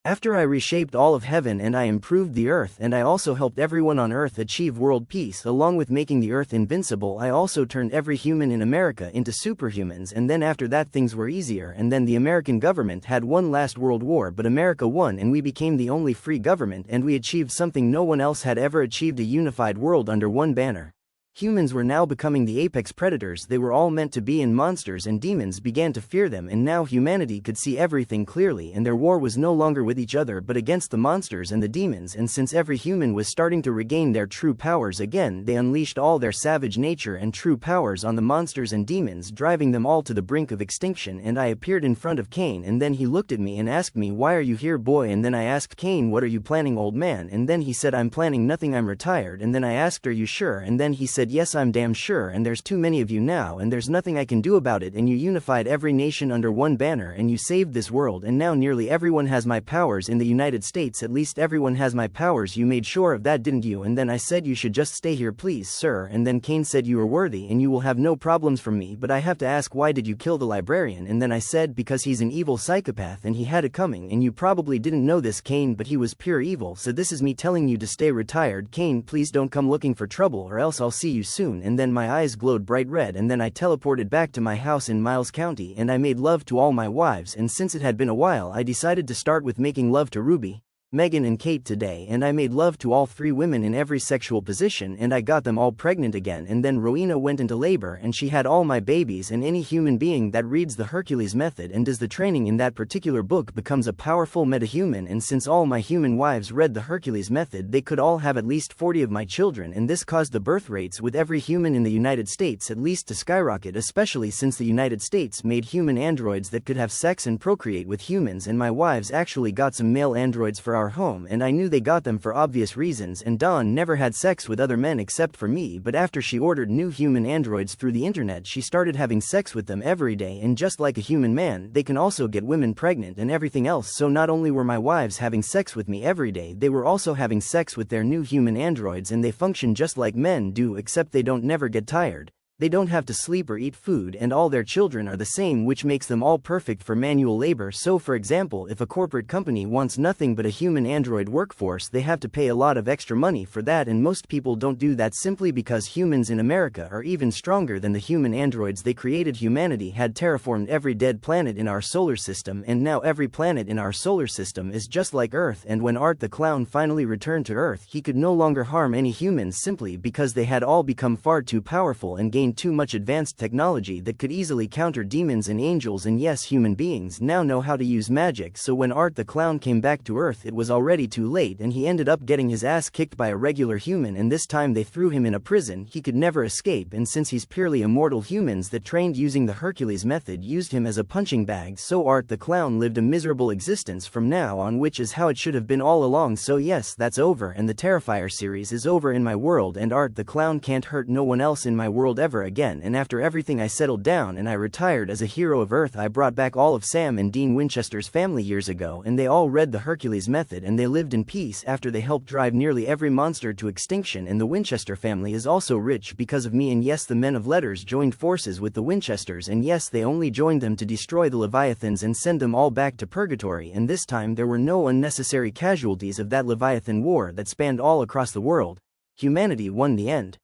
After I reshaped all of heaven and I improved the earth and I also helped everyone on earth achieve world peace along with making the earth invincible, I also turned every human in America into superhumans, and then after that things were easier, and then the American government had one last world war, but America won and we became the only free government, and we achieved something no one else had ever achieved: a unified world under one banner. Humans were now becoming the apex predators they were all meant to be, and monsters and demons began to fear them, and now humanity could see everything clearly, and their war was no longer with each other but against the monsters and the demons. And since every human was starting to regain their true powers again, they unleashed all their savage nature and true powers on the monsters and demons, driving them all to the brink of extinction. And I appeared in front of Cain, and then he looked at me and asked me, "Why are you here, boy?" And then I asked Cain, "What are you planning, old man?" And then he said, "I'm planning nothing, I'm retired." And then I asked, "Are you sure?" And then he said, "Yes, I'm damn sure, and there's too many of you now and there's nothing I can do about it, and you unified every nation under one banner and you saved this world, and now nearly everyone has my powers in the United States, at least everyone has my powers. You made sure of that, didn't you?" And then I said, "You should just stay here please, sir." And then Cain said, "You are worthy and you will have no problems from me, but I have to ask, why did you kill the librarian?" And then I said, "Because he's an evil psychopath and he had it coming, and you probably didn't know this, Cain, but he was pure evil, so this is me telling you to stay retired. Cain, please don't come looking for trouble or else I'll see you soon." And then my eyes glowed bright red, and then I teleported back to my house in Miles County and I made love to all my wives, and since it had been a while I decided to start with making love to Ruby, Megan and Kate today, and I made love to all three women in every sexual position and I got them all pregnant again. And then Rowena went into labor and she had all my babies, and any human being that reads the Hercules method and does the training in that particular book becomes a powerful metahuman. And since all my human wives read the Hercules method, they could all have at least 40 of my children, and this caused the birth rates with every human in the United States at least to skyrocket, especially since the United States made human androids that could have sex and procreate with humans, and my wives actually got some male androids for our home, and I knew they got them for obvious reasons. And Dawn never had sex with other men except for me, but after she ordered new human androids through the internet, she started having sex with them every day, and just like a human man, they can also get women pregnant and everything else. So not only were my wives having sex with me every day, they were also having sex with their new human androids, and they function just like men do, except they don't never get tired. They don't have to sleep or eat food, and all their children are the same, which makes them all perfect for manual labor. So for example, if a corporate company wants nothing but a human android workforce, they have to pay a lot of extra money for that, and most people don't do that simply because humans in America are even stronger than the human androids they created. Humanity had terraformed every dead planet in our solar system, and now every planet in our solar system is just like Earth. And when Art the Clown finally returned to Earth, he could no longer harm any humans simply because they had all become far too powerful and gained too much advanced technology that could easily counter demons and angels. And yes, human beings now know how to use magic, so when Art the Clown came back to Earth it was already too late, and he ended up getting his ass kicked by a regular human, and this time they threw him in a prison he could never escape. And since he's purely immortal, humans that trained using the Hercules method used him as a punching bag, so Art the Clown lived a miserable existence from now on, which is how it should have been all along. So yes, that's over, and the Terrifier series is over in my world, and Art the Clown can't hurt no one else in my world ever again. And after everything I settled down and I retired as a hero of Earth. I brought back all of Sam and Dean Winchester's family years ago, and they all read the Hercules method and they lived in peace after they helped drive nearly every monster to extinction. And the Winchester family is also rich because of me, and yes, the men of letters joined forces with the Winchesters, and yes, they only joined them to destroy the Leviathans and send them all back to purgatory, and this time there were no unnecessary casualties of that Leviathan war that spanned all across the world. Humanity won the end.